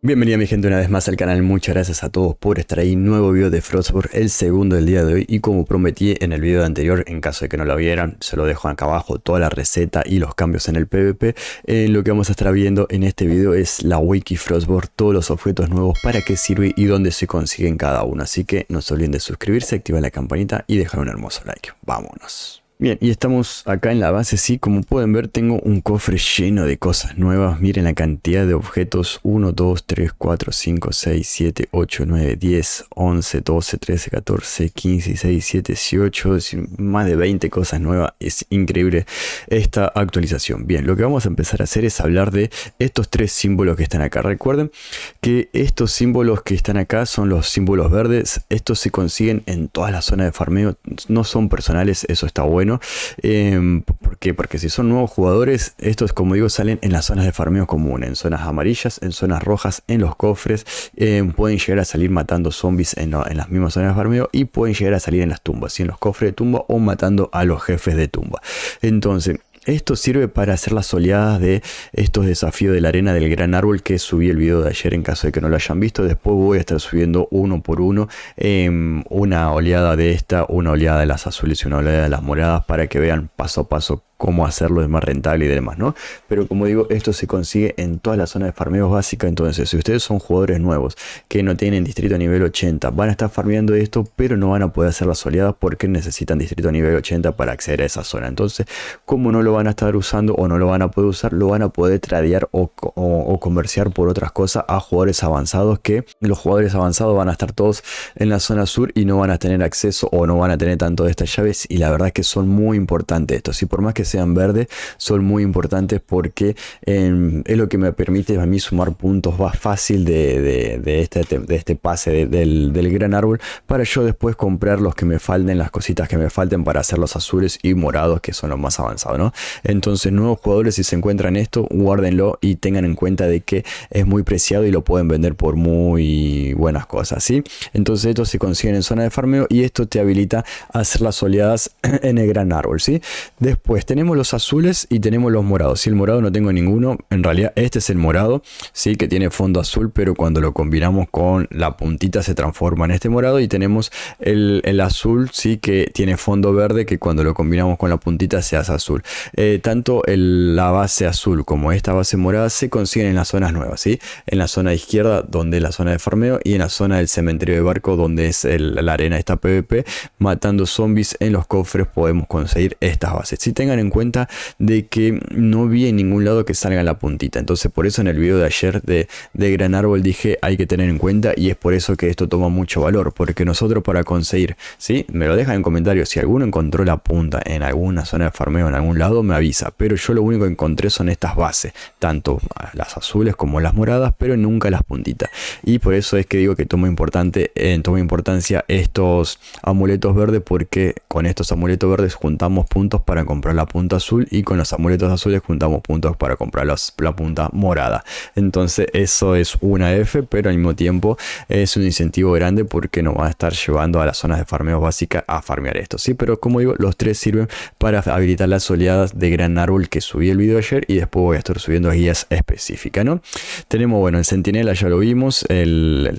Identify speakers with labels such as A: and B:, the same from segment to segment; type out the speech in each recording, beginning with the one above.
A: Bienvenida mi gente una vez más al canal, muchas gracias a todos por estar ahí, nuevo video de Frostborn, el segundo del día de hoy, y como prometí en el video anterior, en caso de que no lo vieran, se lo dejo acá abajo, toda la receta y los cambios en el PvP. Lo que vamos a estar viendo en este video es la Wiki Frostborn, todos los objetos nuevos, para qué sirve y dónde se consiguen cada uno, así que no se olviden de suscribirse, activar la campanita y dejar un hermoso like. Vámonos. Bien, y estamos acá en la base, sí, como pueden ver tengo un cofre lleno de cosas nuevas, miren la cantidad de objetos, 1, 2, 3, 4, 5, 6, 7, 8, 9, 10, 11, 12, 13, 14, 15, 16, 17, 18, más de 20 cosas nuevas, es increíble esta actualización. Bien, lo que vamos a empezar a hacer es hablar de estos tres símbolos que están acá. Recuerden que estos símbolos que están acá son los símbolos verdes, estos se consiguen en todas las zonas de farmeo, no son personales, eso está bueno. ¿Por qué? Porque si son nuevos jugadores, estos, como digo, salen en las zonas de farmeo común, en zonas amarillas, en zonas rojas, en los cofres. Pueden llegar a salir matando zombies en las mismas zonas de farmeo y pueden llegar a salir en las tumbas, ¿sí? En los cofres de tumba o matando a los jefes de tumba. Entonces, esto sirve para hacer las oleadas de estos desafíos de la arena del gran árbol que subí el video de ayer en caso de que no lo hayan visto. Después voy a estar subiendo uno por uno una oleada de esta, una oleada de las azules y una oleada de las moradas para que vean paso a paso cómo hacerlo es más rentable y demás, ¿no? Pero como digo, esto se consigue en todas las zonas de farmeo básica. Entonces, si ustedes son jugadores nuevos que no tienen distrito a nivel 80, van a estar farmeando esto, pero no van a poder hacer las oleadas porque necesitan distrito a nivel 80 para acceder a esa zona. Entonces, como no lo van a estar usando o no lo van a poder usar, lo van a poder tradear o comerciar por otras cosas a jugadores avanzados, que los jugadores avanzados van a estar todos en la zona sur y no van a tener acceso o no van a tener tanto de estas llaves, y la verdad es que son muy importantes estos. Y por más que sean verdes, son muy importantes porque es lo que me permite a mí sumar puntos más fácil de este pase del gran árbol, para yo después comprar los que me falten, las cositas que me falten para hacer los azules y morados, que son los más avanzados, ¿no? Entonces, nuevos jugadores, si se encuentran esto, guárdenlo y tengan en cuenta de que es muy preciado y lo pueden vender por muy buenas cosas, ¿sí? Entonces, esto se consigue en zona de farmeo y esto te habilita a hacer las oleadas en el gran árbol, ¿sí? Después tenemos los azules y tenemos los morados. Si el morado no tengo ninguno, en realidad este es el morado, sí, que tiene fondo azul, pero cuando lo combinamos con la puntita se transforma en este morado. Y tenemos el azul, sí, que tiene fondo verde, que cuando lo combinamos con la puntita se hace azul. Tanto la base azul como esta base morada se consiguen en las zonas nuevas, ¿sí? En la zona izquierda, donde es la zona de farmeo, y en la zona del cementerio de barco, donde es la arena esta PvP. Matando zombies en los cofres podemos conseguir estas bases. Si tengan en cuenta de que no vi en ningún lado que salga la puntita, entonces por eso en el video de ayer de gran árbol dije hay que tener en cuenta, y es por eso que esto toma mucho valor, porque nosotros para conseguir, ¿sí? Me lo dejan en comentarios, si alguno encontró la punta en alguna zona de farmeo en algún lado me avisa, pero yo lo único que encontré son estas bases, tanto las azules como las moradas, pero nunca las puntitas, y por eso es que digo que toma importancia estos amuletos verdes, porque con estos amuletos verdes juntamos puntos para comprar la punta azul, y con los amuletos azules juntamos puntos para comprar la punta morada. Entonces eso es una F, pero al mismo tiempo es un incentivo grande porque nos va a estar llevando a las zonas de farmeo básica a farmear esto, ¿sí? Pero como digo, los tres sirven para habilitar las oleadas de gran árbol que subí el video ayer, y después voy a estar subiendo guías específicas, ¿no? Tenemos, bueno, el centinela ya lo vimos, el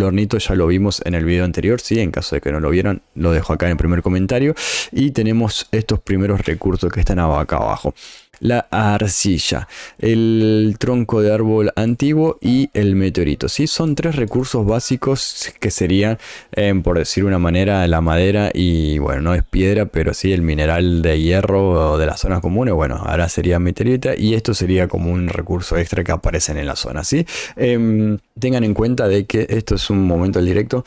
A: hornito ya lo vimos en el video anterior, ¿sí? En caso de que no lo vieran, lo dejo acá en el primer comentario. Y tenemos estos primeros recursos que están acá abajo: la arcilla, el tronco de árbol antiguo y el meteorito, ¿sí? Son tres recursos básicos que serían, por decir una manera, la madera y, bueno, no es piedra, pero sí el mineral de hierro de las zonas comunes. Bueno, ahora sería meteorita, y esto sería como un recurso extra que aparecen en la zona, ¿sí? Tengan en cuenta de que esto es un momento del directo.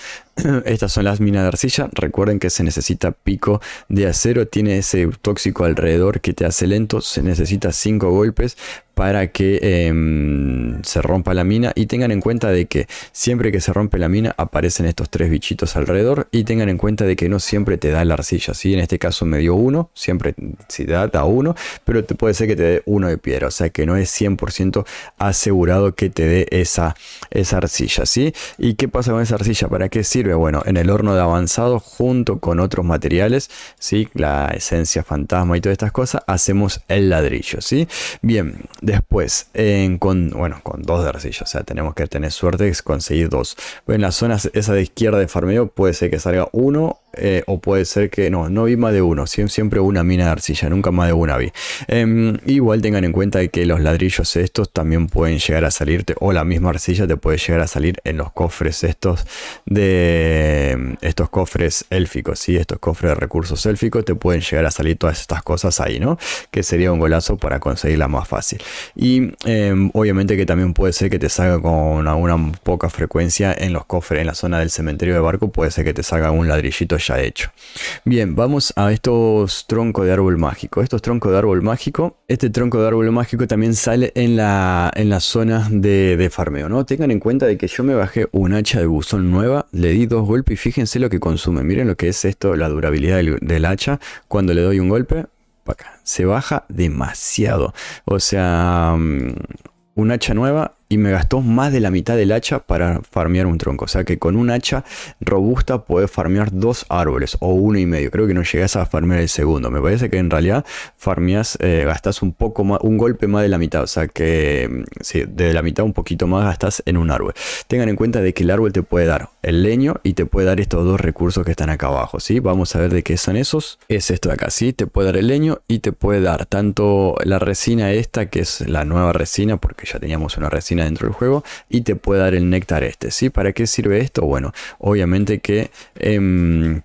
A: Estas son las minas de arcilla. Recuerden que se necesita pico de acero. Tiene ese tóxico alrededor que te hace lento. Se necesita 5 golpes para que se rompa la mina, y tengan en cuenta de que siempre que se rompe la mina aparecen estos tres bichitos alrededor, y tengan en cuenta de que no siempre te da la arcilla, ¿sí? En este caso me dio uno, siempre si da uno, pero te puede ser que te dé uno de piedra, o sea que no es 100% asegurado que te dé esa arcilla, ¿sí? ¿Y qué pasa con esa arcilla? ¿Para qué sirve? Bueno, en el horno de avanzado junto con otros materiales, ¿sí? La esencia fantasma y todas estas cosas, hacemos el ladrillo, ¿sí? Bien, Después, bueno, con 2 de arcilla, o sea, tenemos que tener suerte de conseguir 2. En la zona esa de izquierda de farmeo puede ser que salga uno, o puede ser que no vi más de uno, siempre una mina de arcilla, nunca más de una vi. Igual tengan en cuenta que los ladrillos estos también pueden llegar a salirte, o la misma arcilla te puede llegar a salir en los cofres estos estos cofres élficos, ¿sí? Estos cofres de recursos élficos te pueden llegar a salir todas estas cosas ahí, ¿no? Que sería un golazo para conseguirla más fácil. Y obviamente que también puede ser que te salga con una poca frecuencia en los cofres, en la zona del cementerio de barco, puede ser que te salga un ladrillito ya hecho. Bien, vamos a estos troncos de árbol mágico. Estos troncos de árbol mágico, este tronco de árbol mágico también sale en la zona de farmeo, ¿no? Tengan en cuenta de que yo me bajé un hacha de buzón nueva, le di 2 golpes y fíjense lo que consume. Miren lo que es esto, la durabilidad del hacha. Cuando le doy un golpe, acá, se baja demasiado. O sea, un hacha nueva y me gastó más de la mitad del hacha para farmear un tronco. O sea que con un hacha robusta podés farmear 2 árboles o 1,5. Creo que no llegás a farmear el segundo. Me parece que en realidad farmeás, gastás un poco más, un golpe más de la mitad. O sea que sí, de la mitad un poquito más gastás en un árbol. Tengan en cuenta de que el árbol te puede dar el leño y te puede dar estos 2 recursos que están acá abajo, ¿sí? Vamos a ver de qué son esos. Es esto de acá, ¿sí? Te puede dar el leño y te puede dar tanto la resina esta, que es la nueva resina, porque ya teníamos una resina dentro del juego, y te puede dar el néctar este, ¿sí? ¿Para qué sirve esto? Bueno, obviamente que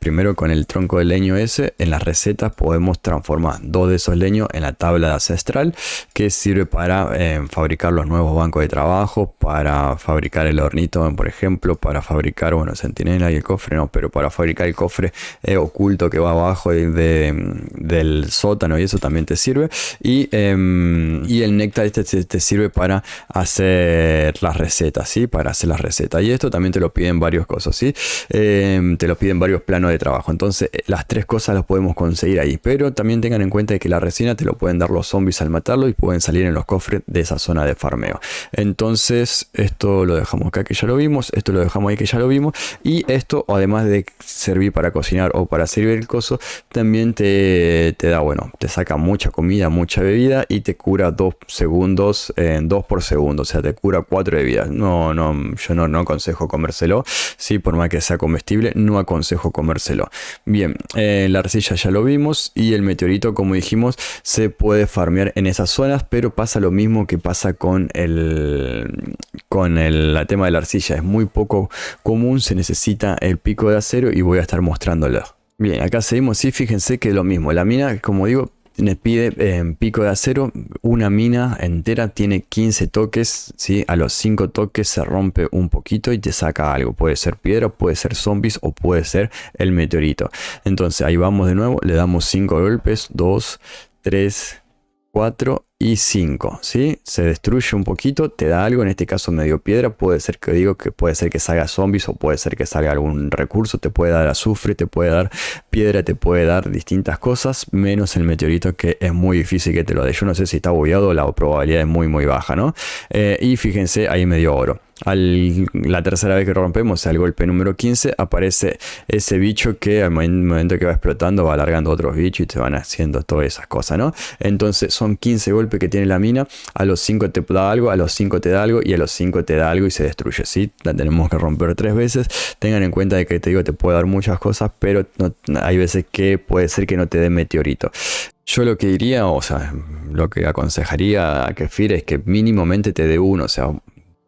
A: primero con el tronco de leño ese, en las recetas podemos transformar 2 de esos leños en la tabla de ancestral, que sirve para fabricar los nuevos bancos de trabajo, para fabricar el hornito, por ejemplo, para fabricar, bueno, centinela y el cofre, no, pero para fabricar el cofre oculto que va abajo del sótano, y eso también te sirve. Y el néctar este te sirve para hacer las recetas, ¿sí? Para hacer las recetas. Y esto también te lo piden varias cosas, ¿sí? Te lo piden varios planos de trabajo. Entonces, las 3 cosas las podemos conseguir ahí. Pero también tengan en cuenta que la resina te lo pueden dar los zombies al matarlo y pueden salir en los cofres de esa zona de farmeo. Entonces, esto lo dejamos acá que ya lo vimos. Esto lo dejamos ahí que ya lo vimos. Y esto, además de servir para cocinar o para servir el coso, también te da, bueno, te saca mucha comida, mucha bebida y te cura 2 segundos, 2 por segundo. O sea, te cura 4 de vida. Yo no aconsejo comérselo. Sí, por más que sea comestible, no aconsejo comérselo. Bien, la arcilla ya lo vimos. Y el meteorito, como dijimos, se puede farmear en esas zonas. Pero pasa lo mismo que pasa con la tema de la arcilla. Es muy poco común. Se necesita el pico de acero y voy a estar mostrándolo. Bien, acá seguimos. Sí, fíjense que es lo mismo. La mina, como digo, me pide pico de acero. Una mina entera tiene 15 toques, ¿sí? A los 5 toques se rompe un poquito y te saca algo. Puede ser piedra, puede ser zombies o puede ser el meteorito. Entonces ahí vamos de nuevo. Le damos 5 golpes. 2, 3, 4 y 5, ¿sí? Se destruye un poquito, te da algo, en este caso medio piedra, puede ser puede ser que salga zombies o puede ser que salga algún recurso, te puede dar azufre, te puede dar piedra, te puede dar distintas cosas, menos el meteorito, que es muy difícil que te lo dé. Yo no sé si está bugueado, la probabilidad es muy muy baja, ¿no? Y fíjense, ahí me dio oro. La tercera vez que rompemos, al golpe número 15, aparece ese bicho que al momento que va explotando va alargando otros bichos y te van haciendo todas esas cosas, ¿no? Entonces son 15 golpes que tiene la mina. A los 5 te da algo, a los 5 te da algo y a los 5 te da algo y se destruye, ¿sí? La tenemos que romper 3 veces. Tengan en cuenta de que te digo, te puede dar muchas cosas, pero hay veces que puede ser que no te dé meteorito. Yo lo que diría, o sea, lo que aconsejaría a Kefir es que mínimamente te dé uno, o sea,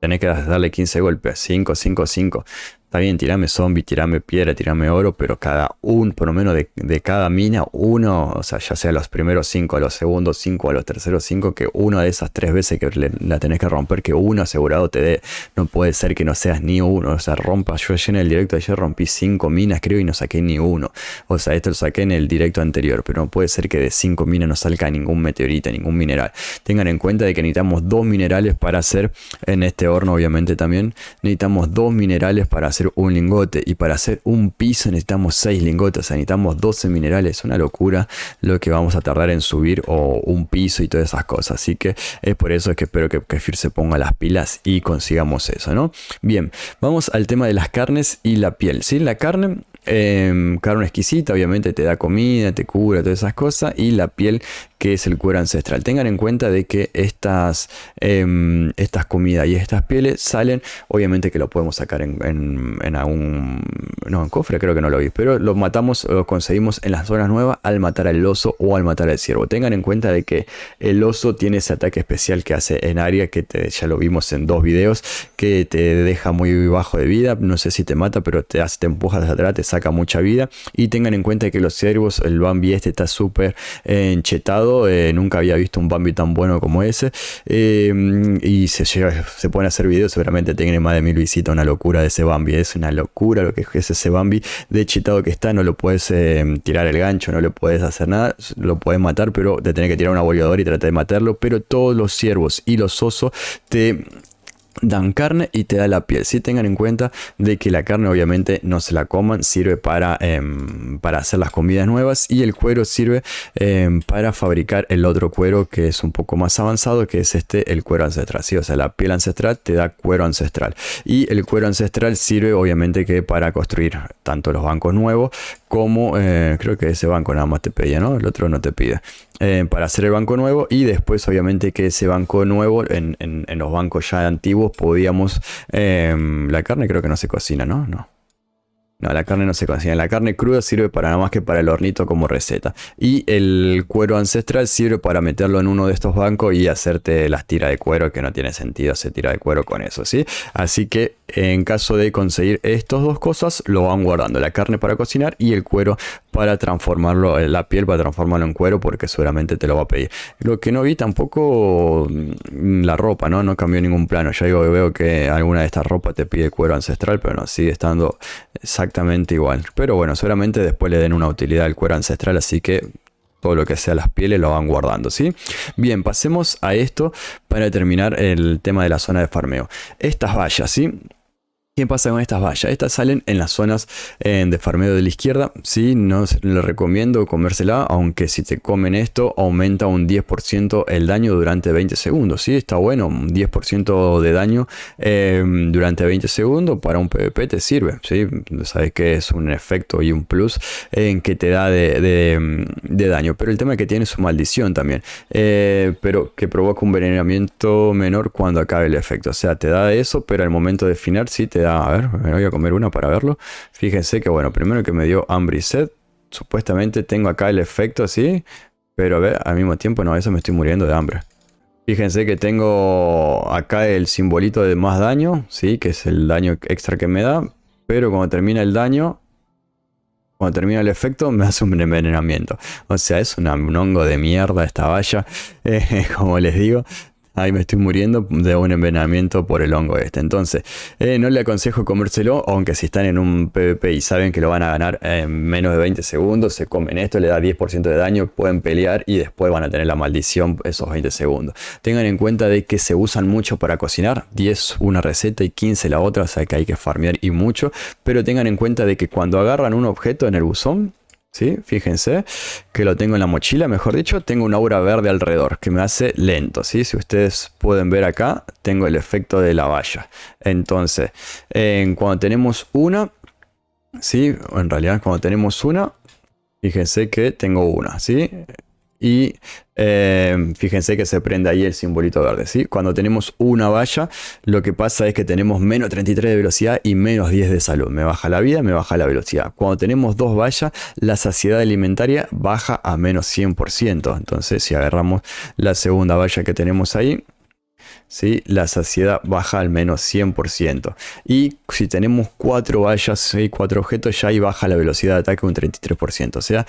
A: tenés que darle 15 golpes, 5, 5, 5. Está bien, tirame zombie, tirame piedra, tirame oro, pero por lo menos de cada mina, uno, o sea, ya sea los primeros 5, a los segundos 5, a los terceros 5, que una de esas 3 veces que la tenés que romper, que uno asegurado te dé. No puede ser que no seas ni uno, o sea, rompa. Yo ayer en el directo de ayer rompí 5 minas, creo, y no saqué ni uno. O sea, esto lo saqué en el directo anterior, pero no puede ser que de 5 minas no salga ningún meteorito, ningún mineral. Tengan en cuenta de que necesitamos 2 minerales para hacer, en este horno obviamente también, necesitamos 2 minerales para hacer un lingote, y para hacer un piso necesitamos 6 lingotes, o sea, necesitamos 12 minerales. Es una locura lo que vamos a tardar en subir o un piso y todas esas cosas. Así que es por eso que espero que Kefir se ponga las pilas y consigamos eso, ¿no? Bien, vamos al tema de las carnes y la piel, ¿sí? La carne carne exquisita, obviamente te da comida, te cura, todas esas cosas, y la piel, que es el cuero ancestral. Tengan en cuenta de que estas comidas y estas pieles salen, obviamente que lo podemos sacar en algún, no, en cofre creo que no lo vi, pero lo matamos, lo conseguimos en las zonas nuevas al matar al oso o al matar al ciervo. Tengan en cuenta de que el oso tiene ese ataque especial que hace en área, que ya lo vimos en 2 videos, que te deja muy bajo de vida, no sé si te mata, pero te empuja hacia atrás, te saca mucha vida. Y tengan en cuenta que los ciervos, el Bambi este está súper enchetado. Nunca había visto un Bambi tan bueno como ese, y se pueden hacer videos, seguramente tiene más de 1000 visitas. Una locura de ese Bambi, es una locura lo que es ese Bambi de chetado que está. No lo puedes tirar el gancho, no le puedes hacer nada, lo puedes matar, pero te tenés que tirar una boleadora y tratar de matarlo. Pero todos los ciervos y los osos te dan carne y te da la piel. Sí, tengan en cuenta de que la carne obviamente no se la coman, sirve para hacer las comidas nuevas, y el cuero sirve para fabricar el otro cuero, que es un poco más avanzado, que es el cuero ancestral. ¿Sí? O sea, la piel ancestral te da cuero ancestral, y el cuero ancestral sirve obviamente que para construir tanto los bancos nuevos como creo que ese banco nada más te pedía, ¿no? El otro no te pide. Para hacer el banco nuevo, y después obviamente que ese banco nuevo en los bancos ya antiguos podíamos, la carne creo que no se cocina, ¿no? No, la carne no se cocina. La carne cruda sirve para nada más que para el hornito como receta. Y el cuero ancestral sirve para meterlo en uno de estos bancos y hacerte las tiras de cuero, que no tiene sentido hacer tira de cuero con eso, ¿sí? Así que en caso de conseguir estas dos cosas, lo van guardando. La carne para cocinar y el cuero para transformarlo, la piel para transformarlo en cuero, porque seguramente te lo va a pedir. Lo que no vi tampoco, la ropa, ¿no? No cambió ningún plano. Ya veo que alguna de estas ropas te pide cuero ancestral, pero no, sigue estando exactamente igual. Pero bueno, seguramente después le den una utilidad al cuero ancestral, así que todo lo que sea las pieles lo van guardando, ¿sí? Bien, pasemos a esto para terminar el tema de la zona de farmeo. Estas vallas, ¿sí? ¿Qué pasa con estas vallas? Estas salen en las zonas de farmeo de la izquierda. Sí, no les recomiendo comérsela, aunque si te comen esto aumenta un 10% el daño durante 20 segundos. Sí, está bueno, un 10% de daño durante 20 segundos para un PvP te sirve. Sí, sabes que es un efecto y un plus en que te da de daño. Pero el tema es que tiene su maldición también, pero que provoca un envenenamiento menor cuando acabe el efecto. O sea, te da eso, pero al momento de final sí te da. A ver, me voy a comer una para verlo. Fíjense que bueno, primero que me dio hambre y sed. Supuestamente tengo acá el efecto así, pero a ver, al mismo tiempo no, eso me estoy muriendo de hambre. Fíjense que tengo acá el simbolito de más daño, sí, que es el daño extra que me da. Pero cuando termina el daño, cuando termina el efecto, me hace un envenenamiento. O sea, es un hongo de mierda esta valla, como les digo. Ahí me estoy muriendo de un envenenamiento por el hongo este. Entonces, no le aconsejo comérselo, aunque si están en un PvP y saben que lo van a ganar en menos de 20 segundos, se comen esto, le da 10% de daño, pueden pelear y después van a tener la maldición esos 20 segundos. Tengan en cuenta de que se usan mucho para cocinar, 10 una receta y 15 la otra, o sea que hay que farmear y mucho, pero tengan en cuenta de que cuando agarran un objeto en el buzón, ¿sí? Fíjense que lo tengo en la mochila, mejor dicho, tengo una aura verde alrededor que me hace lento, ¿sí? Si ustedes pueden ver acá, tengo el efecto de la valla. Entonces, cuando tenemos una, ¿sí? En realidad cuando tenemos una, fíjense que tengo una, ¿sí? Y fíjense que se prende ahí el simbolito verde, ¿sí? Cuando tenemos una valla, lo que pasa es que tenemos menos 33 de velocidad y menos 10 de salud. Me baja la vida, me baja la velocidad. Cuando tenemos dos vallas, la saciedad alimentaria baja a menos 100%. Entonces, si agarramos la segunda valla que tenemos ahí, ¿sí? La saciedad baja al menos 100%. Y si tenemos 4 vallas y 4 objetos, ya ahí baja la velocidad de ataque un 33%. O sea,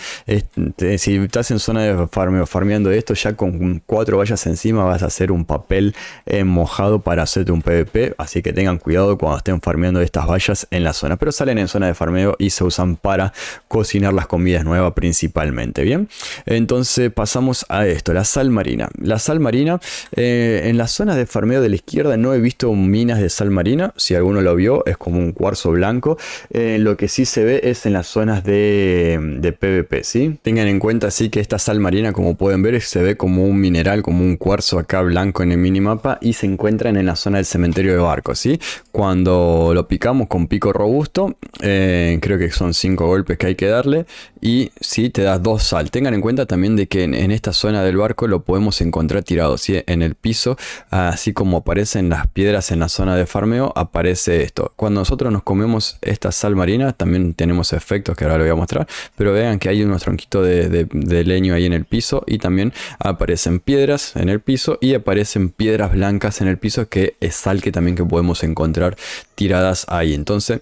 A: si estás en zona de farmeando esto, ya con 4 vallas encima vas a hacer un papel mojado para hacerte un PvP. Así que tengan cuidado cuando estén farmeando estas vallas en la zona. Pero salen en zona de farmeo y se usan para cocinar las comidas nuevas principalmente. Bien, entonces pasamos a esto, la sal marina. La sal marina en las zonas de farmeo de la izquierda no he visto minas de sal marina. Si alguno lo vio, es como un cuarzo blanco. Lo que sí se ve es en las zonas de PvP, ¿sí? Tengan en cuenta sí que esta sal marina, como pueden ver, se ve como un mineral, como un cuarzo acá blanco en el minimapa, y se encuentran en la zona del cementerio de barcos, ¿sí? Cuando lo picamos con pico robusto, creo que son 5 golpes que hay que darle, y sí, te das 2 sal. Tengan en cuenta también de que en esta zona del barco lo podemos encontrar tirado, ¿sí? En el piso, así como aparecen las piedras en la zona de farmeo, aparece esto. Cuando nosotros nos comemos esta sal marina, también tenemos efectos que ahora les voy a mostrar, pero vean que hay unos tronquitos de leño ahí en el piso, y también aparecen piedras en el piso y aparecen piedras blancas en el piso, que es sal que también que podemos encontrar tiradas ahí. Entonces,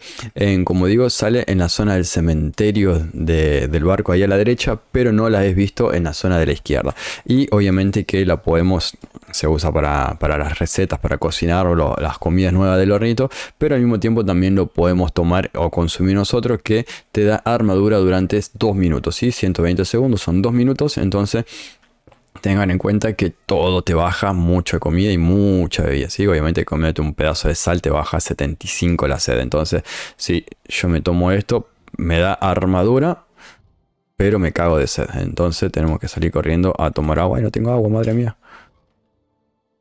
A: como digo, sale en la zona del cementerio del barco ahí a la derecha, pero no la he visto en la zona de la izquierda. Y obviamente que la podemos, se usa para las recetas, para cocinar o las comidas nuevas del hornito, pero al mismo tiempo también lo podemos tomar o consumir nosotros, que te da armadura durante 2 minutos, ¿sí? 120 segundos son 2 minutos, entonces tengan en cuenta que todo te baja mucho de comida y mucha bebida, ¿sí? Obviamente comerte un pedazo de sal te baja 75 la sed. Entonces, si yo me tomo esto, me da armadura, pero me cago de sed. Entonces tenemos que salir corriendo a tomar agua. Y no tengo agua, madre mía.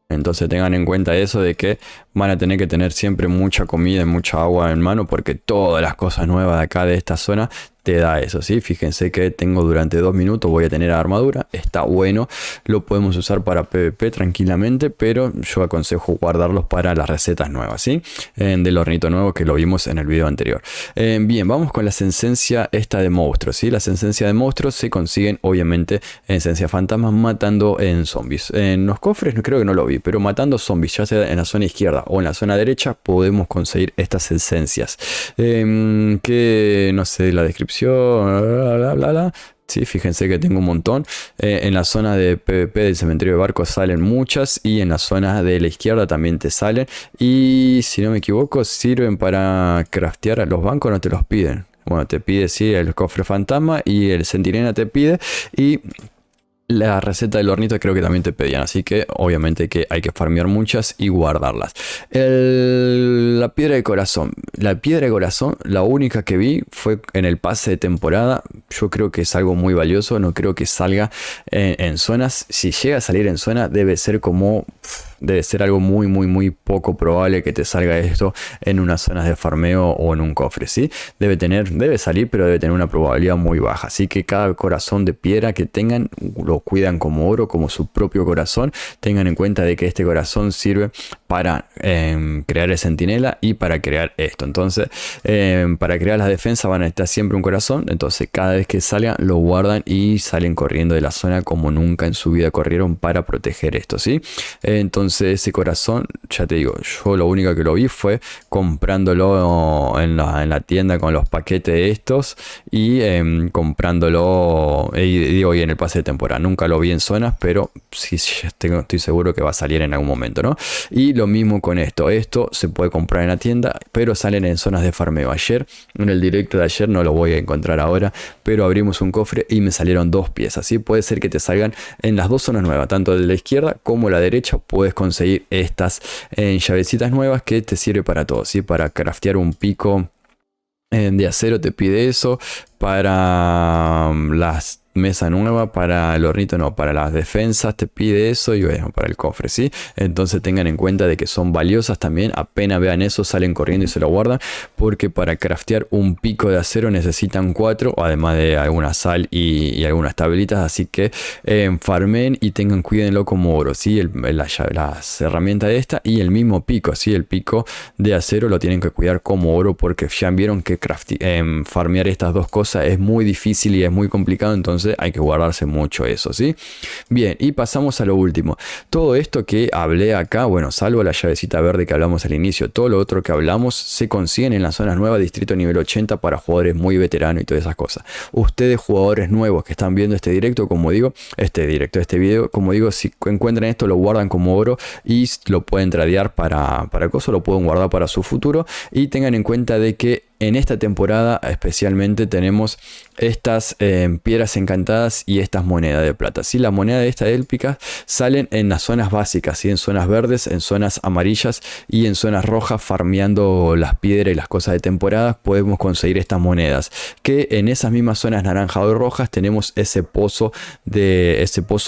A: Entonces tengan en cuenta eso de que van a tener que tener siempre mucha comida y mucha agua en mano, porque todas las cosas nuevas de acá de esta zona te da eso, ¿sí? Fíjense que tengo durante 2 minutos, voy a tener armadura, está bueno, lo podemos usar para PvP tranquilamente, pero yo aconsejo guardarlos para las recetas nuevas, ¿sí? Del hornito nuevo que lo vimos en el video anterior. Bien, vamos con la esencia esta de monstruos, ¿sí? Las esencias de monstruos se consiguen obviamente en esencia fantasmas matando en zombies. En los cofres creo que no lo vi, pero matando zombies, ya sea en la zona izquierda o en la zona derecha, podemos conseguir estas esencias. Que no sé la descripción. Sí, fíjense que tengo un montón. En la zona de PvP del cementerio de barcos salen muchas, y en la zona de la izquierda también te salen, y si no me equivoco sirven para craftear. A los bancos no te los piden. Bueno, te pide sí el cofre fantasma, y el centinela te pide, y la receta del hornito creo que también te pedían, así que obviamente que hay que farmear muchas y guardarlas. La piedra de corazón. La piedra de corazón, la única que vi fue en el pase de temporada. Yo creo que es algo muy valioso, no creo que salga en zonas. Si llega a salir en zona, debe ser como... Debe ser algo muy poco probable que te salga esto en unas zonas de farmeo o en un cofre, ¿sí? Debe salir, pero debe tener una probabilidad muy baja. Así que cada corazón de piedra que tengan, lo cuidan como oro, como su propio corazón. Tengan en cuenta de que este corazón sirve para crear el centinela y para crear esto. Entonces, para crear las defensas van a necesitar siempre un corazón. Entonces, cada vez que salgan, lo guardan y salen corriendo de la zona como nunca en su vida corrieron para proteger esto, ¿sí? Entonces, ese corazón, ya te digo, yo lo único que lo vi fue comprándolo en la tienda con los paquetes de estos, y comprándolo digo, y en el pase de temporada. Nunca lo vi en zonas, pero sí estoy seguro que va a salir en algún momento, ¿no? Y lo mismo con esto se puede comprar en la tienda, pero salen en zonas de farmeo. Ayer, en el directo de ayer, no lo voy a encontrar ahora, pero abrimos un cofre y me salieron 2 piezas, ¿sí? Puede ser que te salgan en las 2 zonas nuevas, tanto de la izquierda como la derecha. Puedes conseguir estas llavecitas nuevas que te sirve para todo, ¿sí? Para craftear un pico de acero te pide eso, para las mesa nueva, para el hornito no, para las defensas te pide eso, y bueno, para el cofre, ¿sí? Entonces tengan en cuenta de que son valiosas también. Apenas vean eso, salen corriendo y se lo guardan, porque para craftear un pico de acero necesitan 4, además de alguna sal y algunas tablitas. Así que farmen y cuídenlo como oro, ¿sí? Las herramientas de esta y el mismo pico, ¿sí? El pico de acero lo tienen que cuidar como oro, porque ya vieron que farmear estas dos cosas es muy difícil y es muy complicado. Entonces hay que guardarse mucho eso, ¿sí? Bien, y pasamos a lo último. Todo esto que hablé acá, bueno, salvo la llavecita verde que hablamos al inicio, todo lo otro que hablamos se consiguen en las zonas nuevas, distrito nivel 80 para jugadores muy veteranos y todas esas cosas. Ustedes, jugadores nuevos que están viendo este directo, como digo, este video, como digo, si encuentran esto, lo guardan como oro y lo pueden tradear para cosas, lo pueden guardar para su futuro. Y tengan en cuenta de que en esta temporada especialmente tenemos estas piedras encantadas y estas monedas de plata. ¿Sí? Las monedas de estas élpicas salen en las zonas básicas, ¿sí? En zonas verdes, en zonas amarillas y en zonas rojas, farmeando las piedras y las cosas de temporada podemos conseguir estas monedas, que en esas mismas zonas naranjas o rojas tenemos ese pozo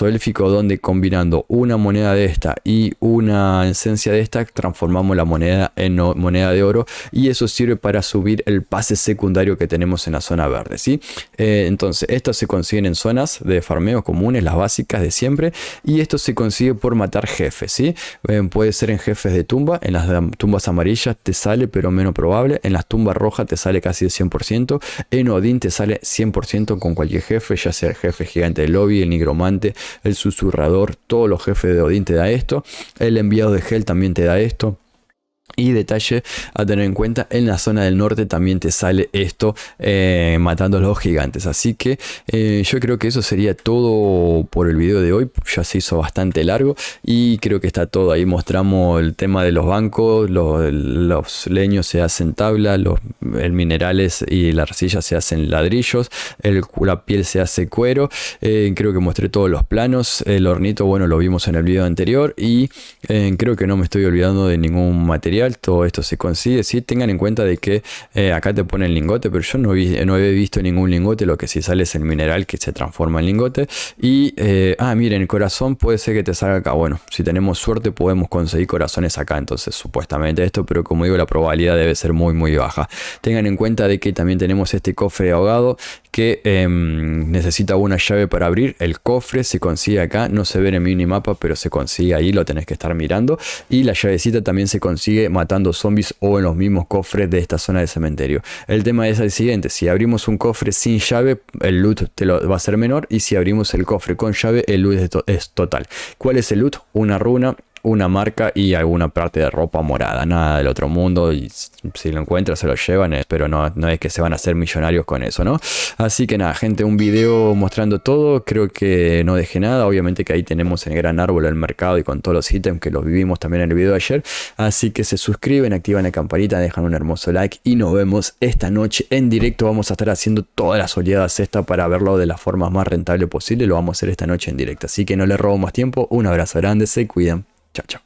A: élfico, donde combinando una moneda de esta y una esencia de esta transformamos la moneda en moneda de oro, y eso sirve para subir el pase secundario que tenemos en la zona verde, ¿sí? Entonces estos se consiguen en zonas de farmeo comunes, las básicas de siempre, y esto se consigue por matar jefes, ¿sí? Puede ser en jefes de tumba. En las tumbas amarillas te sale, pero menos probable. En las tumbas rojas te sale casi el 100%. En Odín te sale 100% con cualquier jefe, ya sea el jefe gigante del lobby, el nigromante, el susurrador. Todos los jefes de Odín te da esto. El enviado de Hel también te da esto. Y detalle a tener en cuenta, en la zona del norte también te sale esto, matando a los gigantes. Así que yo creo que eso sería todo por el video de hoy. Ya se hizo bastante largo y creo que está todo ahí. Mostramos el tema de los bancos, los leños se hacen tabla, el minerales y la arcilla se hacen ladrillos, la piel se hace cuero. Creo que mostré todos los planos. El hornito, bueno, lo vimos en el video anterior, y creo que no me estoy olvidando de ningún material. Todo esto se consigue, ¿sí? Tengan en cuenta de que acá te ponen lingote, pero yo no he visto ningún lingote. Lo que sí sale es el mineral que se transforma en lingote. Y miren, el corazón puede ser que te salga acá. Bueno, si tenemos suerte podemos conseguir corazones acá, entonces supuestamente esto, pero como digo, la probabilidad debe ser muy muy baja. Tengan en cuenta de que también tenemos este cofre ahogado que necesita una llave para abrir. El cofre se consigue acá, no se ve en el minimapa, pero se consigue ahí, lo tenés que estar mirando. Y la llavecita también se consigue matando zombies o en los mismos cofres de esta zona del cementerio. El tema es el siguiente: si abrimos un cofre sin llave, el loot va a ser menor, y si abrimos el cofre con llave, el loot es total. ¿Cuál es el loot? Una runa, una marca y alguna parte de ropa morada, nada del otro mundo, y si lo encuentran se lo llevan, pero no es que se van a hacer millonarios con eso, ¿no? Así que nada, gente, un video mostrando todo. Creo que no dejé nada. Obviamente que ahí tenemos el gran árbol del mercado y con todos los ítems que los vivimos también en el video de ayer. Así que se suscriben, activan la campanita, dejan un hermoso like y nos vemos esta noche en directo. Vamos a estar haciendo todas las oleadas para verlo de la forma más rentable posible. Lo vamos a hacer esta noche en directo, así que no les robo más tiempo. Un abrazo grande, se cuidan. Chao, chao.